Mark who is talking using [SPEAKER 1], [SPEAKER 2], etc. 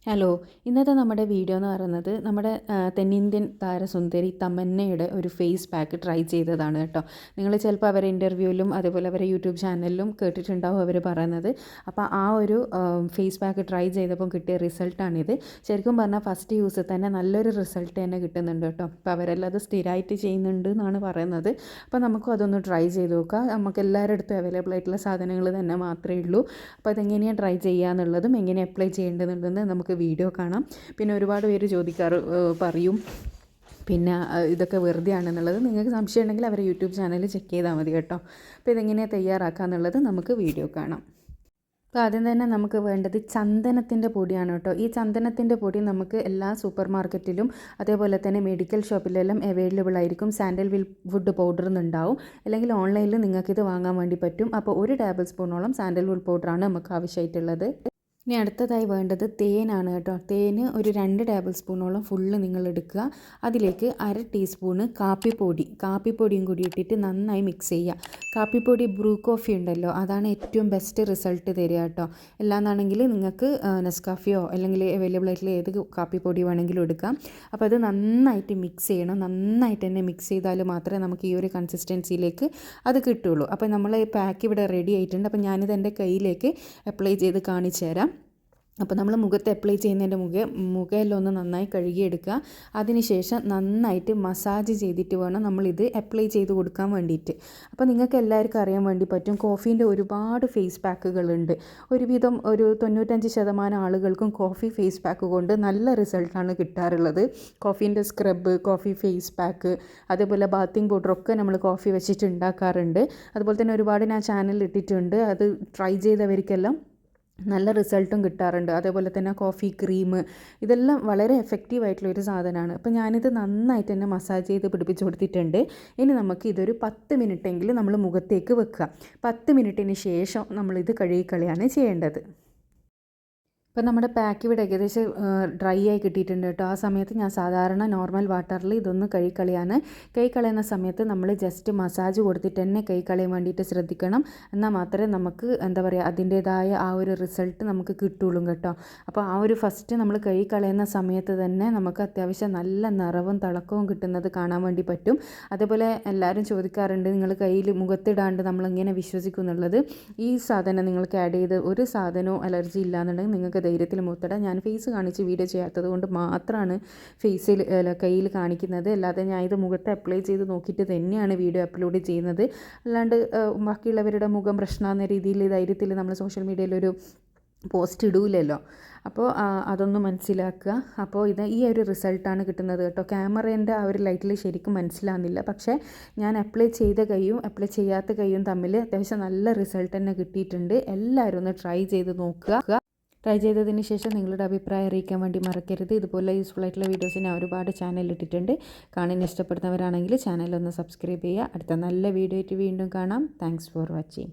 [SPEAKER 1] Hello, ഇന്നത്തെ നമ്മുടെ video എന്ന് പറയുന്നത് നമ്മുടെ തെന്നിന്ത്യൻ താരസുന്ദരി തമന്നയുടെ ഒരു ഫേസ് പാക്ക് ട്രൈ ചെയ്തതാണ് കേട്ടോ. നിങ്ങൾ ചിലപ്പോൾ അവരെ ഇൻ്റർവ്യൂവിലും അതേപോലെ അവരെ യൂട്യൂബ് ചാനലിലും കേട്ടിട്ടുണ്ടാവും അവർ പറയുന്നത്. അപ്പോൾ ആ ഒരു ഫേസ് പാക്ക് ട്രൈ ചെയ്തപ്പോൾ കിട്ടിയ റിസൾട്ടാണിത്. ശരിക്കും പറഞ്ഞാൽ ഫസ്റ്റ് യൂസ് തന്നെ നല്ലൊരു റിസൾട്ട് തന്നെ കിട്ടുന്നുണ്ട് കേട്ടോ. അപ്പോൾ അവരെല്ലാം അത് സ്ഥിരമായിട്ട് ചെയ്യുന്നുണ്ട് എന്നാണ് പറയുന്നത്. അപ്പോൾ നമുക്കും അതൊന്ന് ട്രൈ ചെയ്ത് നോക്കാം. നമുക്ക് എല്ലാവരുടെ അടുത്തും അവൈലബിൾ ആയിട്ടുള്ള സാധനങ്ങൾ തന്നെ മാത്രമേ ഉള്ളൂ. അപ്പോൾ അതെങ്ങനെയാണ് ട്രൈ ചെയ്യുക എന്നുള്ളതും എങ്ങനെ അപ്ലൈ ചെയ്യേണ്ടതെന്നുള്ളതും നമുക്ക് വീഡിയോ കാണാം. പിന്നെ ഒരുപാട് പേര് പറയും പിന്നെ ഇതൊക്കെ വെറുതെ ആണെന്നുള്ളത്. നിങ്ങൾക്ക് സംശയം ഉണ്ടെങ്കിൽ അവരെ യൂട്യൂബ് ചാനൽ ചെക്ക് ചെയ്താൽ മതി കേട്ടോ. അപ്പോൾ ഇതെങ്ങനെയാണ് തയ്യാറാക്കുക എന്നുള്ളത് നമുക്ക് വീഡിയോ കാണാം. അപ്പോൾ ആദ്യം തന്നെ നമുക്ക് വേണ്ടത് ചന്ദനത്തിൻ്റെ പൊടിയാണ് കേട്ടോ. ഈ ചന്ദനത്തിൻ്റെ പൊടി നമുക്ക് എല്ലാ സൂപ്പർ മാർക്കറ്റിലും അതേപോലെ തന്നെ മെഡിക്കൽ ഷോപ്പിലെല്ലാം അവൈലബിൾ ആയിരിക്കും. സാൻഡൽവുഡ് പൗഡർ എന്നുണ്ടാവും, അല്ലെങ്കിൽ ഓൺലൈനിൽ നിങ്ങൾക്കിത് വാങ്ങാൻ വേണ്ടി പറ്റും. അപ്പോൾ 1 ടേബിൾ സ്പൂണോളം സാൻഡൽവുഡ് പൗഡറാണ് നമുക്ക് ആവശ്യമായിട്ടുള്ളത്. ഇനി അടുത്തതായി വേണ്ടത് തേനാണ് കേട്ടോ. തേന് ഒരു 2 ടേബിൾ സ്പൂണോളം ഫുള്ള് നിങ്ങൾ എടുക്കുക. അതിലേക്ക് 1/2 ടീസ്പൂണ് കാപ്പിപ്പൊടിയും കൂടി ഇട്ടിട്ട് നന്നായി മിക്സ് ചെയ്യുക. കാപ്പിപ്പൊടി ബ്രൂ കോഫി ഉണ്ടല്ലോ, അതാണ് ഏറ്റവും ബെസ്റ്റ് റിസൾട്ട് തരിക കേട്ടോ. അല്ലാന്നാണെങ്കിൽ നിങ്ങൾക്ക് നെസ്കാഫിയോ അല്ലെങ്കിൽ അവൈലബിൾ ആയിട്ടുള്ള ഏത് കാപ്പിപ്പൊടി വേണമെങ്കിലും എടുക്കാം. അപ്പോൾ അത് നന്നായിട്ട് മിക്സ് ചെയ്യണം. നന്നായിട്ട് തന്നെ മിക്സ് ചെയ്താൽ മാത്രമേ നമുക്ക് ഈ ഒരു കൺസിസ്റ്റൻസിയിലേക്ക് അത് കിട്ടുള്ളൂ. അപ്പോൾ നമ്മൾ പാക്ക് ഇവിടെ റെഡി ആയിട്ടുണ്ട്. അപ്പോൾ ഞാനിത് എൻ്റെ കയ്യിലേക്ക് അപ്ലൈ ചെയ്ത് കാണിച്ചു തരാം. അപ്പോൾ നമ്മൾ മുഖത്ത് അപ്ലൈ ചെയ്യുന്നതിൻ്റെ മുഖമെല്ലാം ഒന്ന് നന്നായി കഴുകിയെടുക്കുക. അതിനുശേഷം നന്നായിട്ട് മസാജ് ചെയ്തിട്ട് വേണം നമ്മളിത് അപ്ലൈ ചെയ്ത് കൊടുക്കാൻ വേണ്ടിയിട്ട്. അപ്പോൾ നിങ്ങൾക്ക് എല്ലാവർക്കും അറിയാൻ വേണ്ടി പറ്റും, കോഫീൻ്റെ ഒരുപാട് ഫേസ് പാക്കുകളുണ്ട്. ഒരുവിധം ഒരു 95% ആളുകൾക്കും കോഫി ഫേസ് പാക്ക് കൊണ്ട് നല്ല റിസൾട്ടാണ് കിട്ടാറുള്ളത്. കോഫീൻ്റെ സ്ക്രബ്, കോഫി ഫേസ് പാക്ക്, അതേപോലെ ബാത്തിങ് പൗഡറൊക്കെ നമ്മൾ കോഫി വെച്ചിട്ട് ഉണ്ടാക്കാറുണ്ട്. അതുപോലെ തന്നെ ഒരുപാട് ഞാൻ ചാനലിൽ ഇട്ടിട്ടുണ്ട്. അത് ട്രൈ ചെയ്തവർക്കെല്ലാം നല്ല റിസൾട്ടും കിട്ടാറുണ്ട്. അതേപോലെ തന്നെ കോഫി ക്രീം, ഇതെല്ലാം വളരെ എഫക്റ്റീവായിട്ടുള്ളൊരു സാധനമാണ്. അപ്പോൾ ഞാനിത് നന്നായിട്ട് തന്നെ മസാജ് ചെയ്ത് പിടിപ്പിച്ച് കൊടുത്തിട്ടുണ്ട്. ഇനി നമുക്ക് ഇതൊരു 10 മിനിറ്റെങ്കിലും നമ്മൾ മുഖത്തേക്ക് വെക്കുക. 10 മിനിറ്റിന് ശേഷം നമ്മളിത് കഴുകിക്കളയാണ് ചെയ്യേണ്ടത്. ഇപ്പോൾ നമ്മുടെ പാക്ക് ഇവിടെ ഏകദേശം ഡ്രൈ ആയി കിട്ടിയിട്ടുണ്ട് കേട്ടോ. ആ സമയത്ത് ഞാൻ സാധാരണ നോർമൽ വാട്ടറിൽ ഇതൊന്ന് കഴുകിക്കളയാണ്. കഴുകിക്കളയുന്ന സമയത്ത് നമ്മൾ ജസ്റ്റ് മസാജ് കൊടുത്തിട്ട് തന്നെ കഴുകിക്കളയാൻ വേണ്ടിയിട്ട് ശ്രദ്ധിക്കണം. എന്നാൽ മാത്രമേ നമുക്ക് എന്താ പറയുക അതിൻ്റേതായ ആ ഒരു റിസൾട്ട് നമുക്ക് കിട്ടുള്ളൂ കേട്ടോ. അപ്പോൾ ആ ഒരു ഫസ്റ്റ് നമ്മൾ കഴുകിക്കളയുന്ന സമയത്ത് തന്നെ നമുക്ക് അത്യാവശ്യം നല്ല നിറവും തിളക്കവും കിട്ടുന്നത് കാണാൻ വേണ്ടി പറ്റും. അതേപോലെ എല്ലാവരും ചോദിക്കാറുണ്ട്, നിങ്ങൾ കയ്യിൽ മുഖത്തിടാണ്ട് നമ്മളെങ്ങനെ വിശ്വസിക്കും എന്നുള്ളത്. ഈ സാധനം നിങ്ങൾക്ക് ആഡ് ചെയ്ത് ഒരു സാധനവും അലർജി ഇല്ലയെന്നുണ്ടെങ്കിൽ നിങ്ങൾക്ക് ധൈര്യത്തിൽ മുഖത്തിടാം. ഞാൻ ഫേസ് കാണിച്ച് വീഡിയോ ചെയ്യാത്തത് കൊണ്ട് മാത്രമാണ് കയ്യിൽ കാണിക്കുന്നത്. അല്ലാതെ ഞാൻ ഇത് മുഖത്ത് അപ്ലൈ ചെയ്ത് നോക്കിയിട്ട് തന്നെയാണ് വീഡിയോ അപ്ലോഡ് ചെയ്യുന്നത്. അല്ലാണ്ട് ബാക്കിയുള്ളവരുടെ മുഖം പ്രശ്നമാകുന്ന രീതിയിൽ ധൈര്യത്തിൽ നമ്മൾ സോഷ്യൽ മീഡിയയിലൊരു പോസ്റ്റ് ഇടൂലല്ലോ. അപ്പോൾ അതൊന്ന് മനസ്സിലാക്കുക. അപ്പോൾ ഈ ഒരു റിസൾട്ടാണ് കിട്ടുന്നത് കേട്ടോ. ക്യാമറേൻ്റെ ആ ഒരു ലൈറ്റിൽ ശരിക്കും മനസ്സിലാകുന്നില്ല, പക്ഷേ ഞാൻ അപ്ലൈ ചെയ്ത കൈയും അപ്ലൈ ചെയ്യാത്ത കൈയും തമ്മിൽ അത്യാവശ്യം നല്ല റിസൾട്ട് തന്നെ കിട്ടിയിട്ടുണ്ട്. എല്ലാവരും ഒന്ന് ട്രൈ ചെയ്ത് നോക്കുക. ട്രൈ ചെയ്തതിന് ശേഷം നിങ്ങളുടെ അഭിപ്രായം അറിയിക്കാൻ വേണ്ടി മറക്കരുത്. ഇതുപോലെ യൂസ്ഫുൾ ആയിട്ടുള്ള വീഡിയോസ് ഞാൻ ഒരുപാട് ചാനലിൽ ഇട്ടിട്ടുണ്ട്. കാണാൻ ഇഷ്ടപ്പെടുന്നവരാണെങ്കിൽ ചാനലൊന്ന് സബ്സ്ക്രൈബ് ചെയ്യുക. അടുത്ത നല്ല വീഡിയോ ആയിട്ട് വീണ്ടും കാണാം. Thanks for watching.